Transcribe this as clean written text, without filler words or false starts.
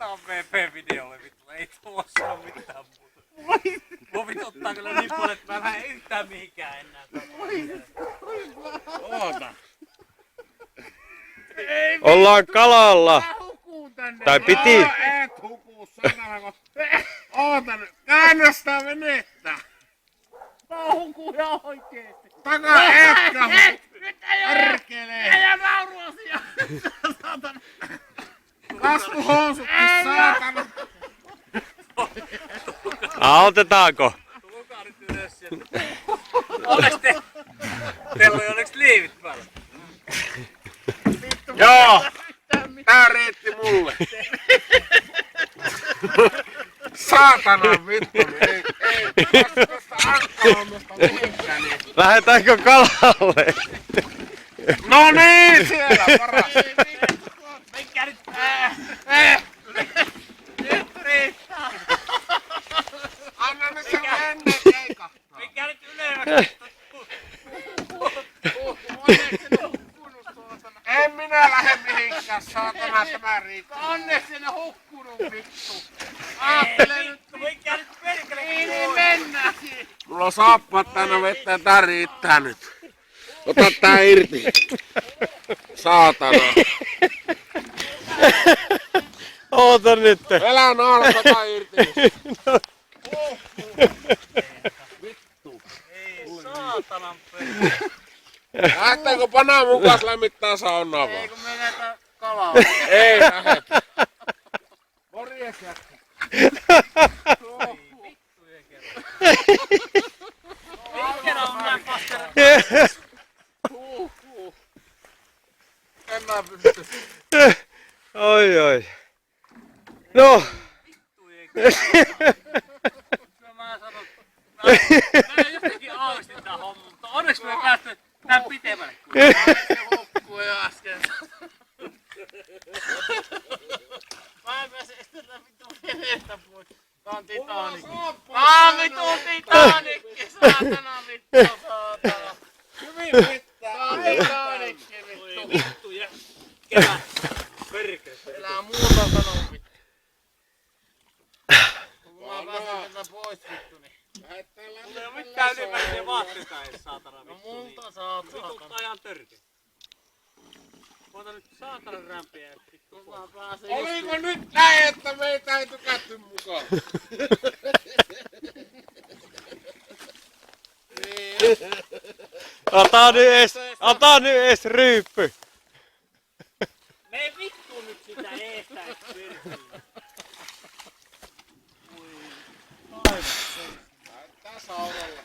Laitetaan VP-videolle vittu, ei tuossa oo mitään muuta. Mun vituttaa kyllä niin paljon, että mä lähden yhtään mihinkään enää. Oota. Ollaan kalalla. Tai piti. Et hukuu sanalla, oota nyt, käännöstä venettä. Mä hukuu ihan oikeesti. Takaa etkä Nyt ei oo! perkelee. Ei oo nauruasia! Saatana! Kasvuhousutkin saatana. Autetaanko? Tulkaa nyt ylös sieltä. Oneks teillä oli onneksi liivit päällä? Joo, tää riitti mulle. Saatana vittu, ei päästä tästä ankkahommasta mihinkään. Lähdetäänkö kalalle? No niin, siellä paras. Menkää nyt! Nyt riittää! Anna nyt se mennä keikahtaa. Menkää nyt ylemmäksi! En minä lähde mihinkään, saatana tämä riittää. Onneksi sinne hukkunut vittu! Aattele nyt! Menkää nyt perkele! Niin mennään! Mulla on saappaat tänne vettä ja tää riittää nyt. Ota tää irti. Saatana. Oota nyt. Elä naarata tää irti. Vittu. Ei saatanan perkele! Lähteekö panaa mukas lämmittää saunaa vaan? Ei kun me lähdetään kalaa! Ei lähde. Morjes jätkä. Minkä on näin pastera? En mä pysty. Oi oi. No. Mä sanon, mä jotenkin aavistin tää homma, mutta onneksi me päästy tän pitemmälle. Se hukkuu jo äsken. Mä en pääse estetään vittu veneestä pois. Tää on Titanic. Tää on vittu Titanic, saatana vittu saatana. Hyvin pitää. Tää on Titanic vittu. Vittu ja kevät. Perkele. Elää muuta sanoo vittu. Kun mä pääsen tätä pois vittu niin. Mulla ei oo mitään ylimääräisiä vaatteita ees saatana vittu. No multa saat saatana. Vituttaa ihan törkeä. Ota nyt saatana rämpiä vittu. Mä pääsen just... Oliko nyt näin, että meitä ei tykätty mukaan? Ota nyt ees ryyppy. Mene vittu nyt sitä eestä et perkele. Näyttää saunalla.